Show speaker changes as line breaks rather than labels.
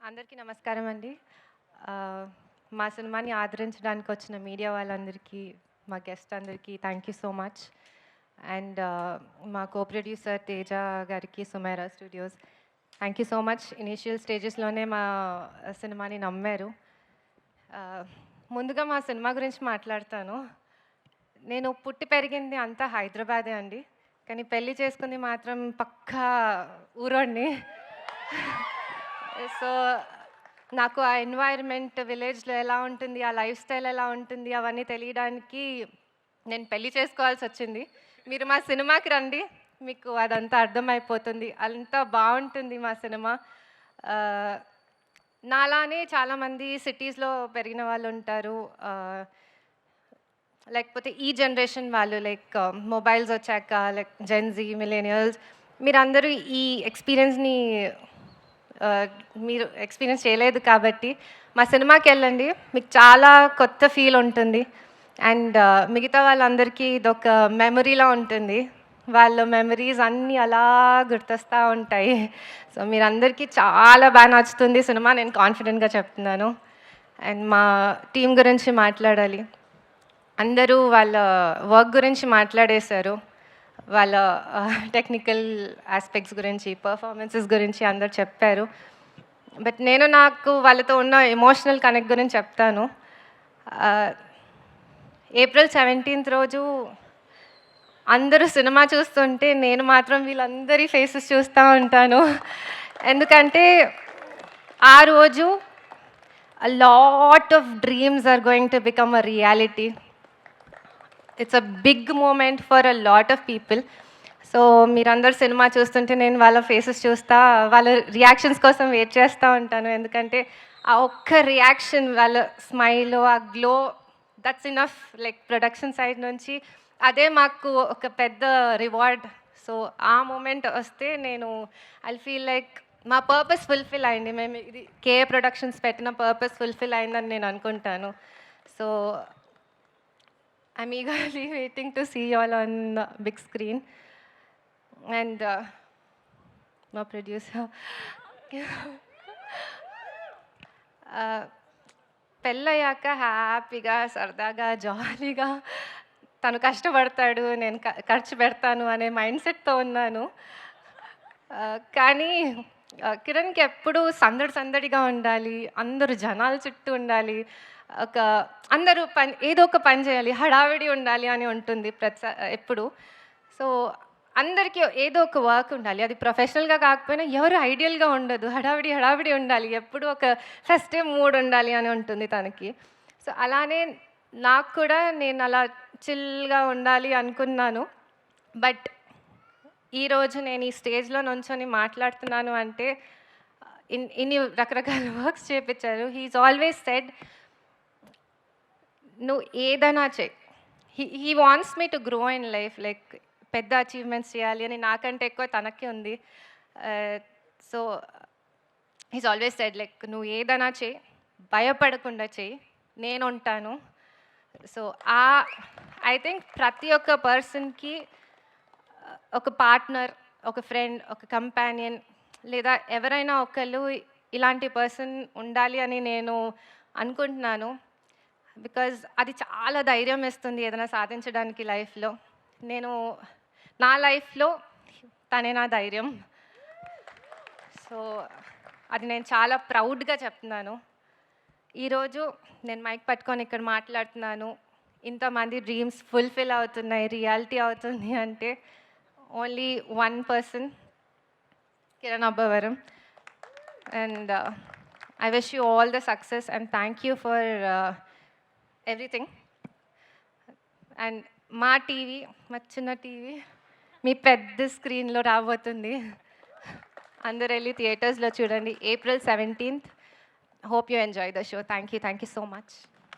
అందరికీ నమస్కారం అండి. మా సినిమాని ఆదరించడానికి వచ్చిన మీడియా వాళ్ళందరికీ, మా గెస్ట్ అందరికీ thank you so much. And మా కో ప్రొడ్యూసర్ తేజ గారికి, Sumaira studios thank you so much. Initial స్టేజెస్లోనే మా సినిమాని నమ్మారు. ముందుగా మా సినిమా గురించి మాట్లాడతాను. నేను పుట్టి పెరిగింది అంతా హైదరాబాదే అండి, కానీ పెళ్ళి చేసుకుంది మాత్రం పక్కా ఊరోడిని. సో నాకు ఆ ఎన్వైర్న్మెంట్ విలేజ్లో ఎలా ఉంటుంది, ఆ లైఫ్ స్టైల్ ఎలా ఉంటుంది అవన్నీ తెలియడానికి నేను పెళ్లి చేసుకోవాల్సి వచ్చింది. మీరు మా సినిమాకి రండి, మీకు అదంతా అర్థమైపోతుంది. అంతా బాగుంటుంది మా సినిమా. నాలానే చాలామంది సిటీస్లో పెరిగిన వాళ్ళు ఉంటారు, లేకపోతే ఈ జనరేషన్ వాళ్ళు, లైక్ మొబైల్స్ వచ్చాక, లైక్ జెన్జీ, మిలేనియల్స్, మీరందరూ ఈ ఎక్స్పీరియన్స్ని మీరు ఎక్స్పీరియన్స్ చేయలేదు కాబట్టి మా సినిమాకి వెళ్ళండి, మీకు చాలా కొత్త ఫీల్ ఉంటుంది. అండ్ మిగతా వాళ్ళందరికీ ఇదొక మెమరీలా ఉంటుంది. వాళ్ళ మెమరీస్ అన్నీ అలా గుర్తొస్తూ ఉంటాయి. సో మీరందరికీ చాలా బాగా నచ్చుతుంది సినిమా, నేను కాన్ఫిడెంట్గా చెప్తున్నాను. అండ్ మా టీం గురించి మాట్లాడాలి. అందరూ వాళ్ళ వర్క్ గురించి మాట్లాడేశారు, వాళ్ళ టెక్నికల్ ఆస్పెక్ట్స్ గురించి, పర్ఫార్మెన్సెస్ గురించి అందరు చెప్పారు. బట్ నేను నాకు వాళ్ళతో ఉన్న ఎమోషనల్ కనెక్ట్ గురించి చెప్తాను. ఏప్రిల్ 17th రోజు అందరూ సినిమా చూస్తుంటే నేను మాత్రం వీళ్ళందరి ఫేసెస్ చూస్తూ ఉంటాను. ఎందుకంటే ఆ రోజు a lot of dreams are going to become a reality. It's a big moment for a lot of people. So మీరందరూ సినిమా చూస్తుంటే నేను వాళ్ళ ఫేసెస్ చూస్తా, వాళ్ళ రియాక్షన్స్ కోసం వెయిట్ చేస్తూ ఉంటాను. ఎందుకంటే ఆ ఒక్క రియాక్షన్, వాళ్ళ స్మైల్, ఆ glow, that's enough. Like production side నుంచి అదే మాకు ఒక పెద్ద రివార్డ్. సో ఆ మూమెంట్ వస్తే నేను ఐ ఫీల్ లైక్ మా పర్పస్ ఫుల్ఫిల్ అయింది. మేము ఇది కేఏ ప్రొడక్షన్స్ పెట్టిన పర్పస్ ఫుల్ఫిల్ అయిందని నేను అనుకుంటాను. So I'm eagerly waiting to see you all on the big screen. And my producer. పెళ్ళయ్యాక హ్యాపీగా, సరదాగా, జాలీగా తను కష్టపడతాడు, నేను ఖర్చు పెడతాను అనే మైండ్ సెట్తో ఉన్నాను. కానీ కిరణ్కి ఎప్పుడు సందడిగా ఉండాలి, అందరూ జనాల చుట్టూ ఉండాలి, అందరూ ఏదో ఒక పని చేయాలి, హడావిడి ఉండాలి అని ఉంటుంది ఎప్పుడు. సో అందరికీ ఏదో ఒక వర్క్ ఉండాలి, అది ప్రొఫెషనల్గా కాకపోయినా ఎవరు ఐడియల్గా ఉండదు, హడావిడి ఉండాలి, ఎప్పుడు ఒక ఫెస్టివ్ మూడ్ ఉండాలి అని ఉంటుంది తనకి. సో అలానే నాకు కూడా నేను అలా చిల్గా ఉండాలి అనుకున్నాను. బట్ ఈరోజు నేను ఈ స్టేజ్లో నుంచొని మాట్లాడుతున్నాను అంటే ఇన్ని రకరకాల వర్క్స్ చేయించారు. హీఈస్ ఆల్వేస్ సెడ్, నువ్వు ఏదైనా చెయ్యి. He wants me to grow in life, like పెద్ద అచీవ్మెంట్స్ చేయాలి అని నాకంటే ఎక్కువ తనకి ఉంది. So he's always said, like నువ్వు ఏదైనా చెయ్యి, భయపడకుండా చెయ్యి, నేను ఉంటాను. సో ఐ థింక్ ప్రతి ఒక్క పర్సన్కి ఒక పార్ట్నర్, ఒక ఫ్రెండ్, ఒక కంపానియన్, లేదా ఎవరైనా ఒకళ్ళు ఇలాంటి పర్సన్ ఉండాలి అని నేను అనుకుంటున్నాను. బికాజ్ అది చాలా ధైర్యం ఇస్తుంది ఏదైనా సాధించడానికి లైఫ్లో. నా లైఫ్లో తనే నా ధైర్యం. సో అది నేను చాలా ప్రౌడ్గా చెప్తున్నాను. ఈరోజు నేను మైక్ పట్టుకొని ఇక్కడ మాట్లాడుతున్నాను, ఇంతమంది డ్రీమ్స్ ఫుల్ఫిల్ అవుతున్నాయి, రియాలిటీ అవుతుంది అంటే only one person, Kiran Abbavaram. And I wish you all the success and thank you for everything. And మా టీవీ, మా చిన్న టీవీ మీ పెద్ద స్క్రీన్లో రాబోతుంది. అందరు వెళ్ళి థియేటర్స్లో చూడండి. April 17th. Hope you enjoy the show. Thank you so much.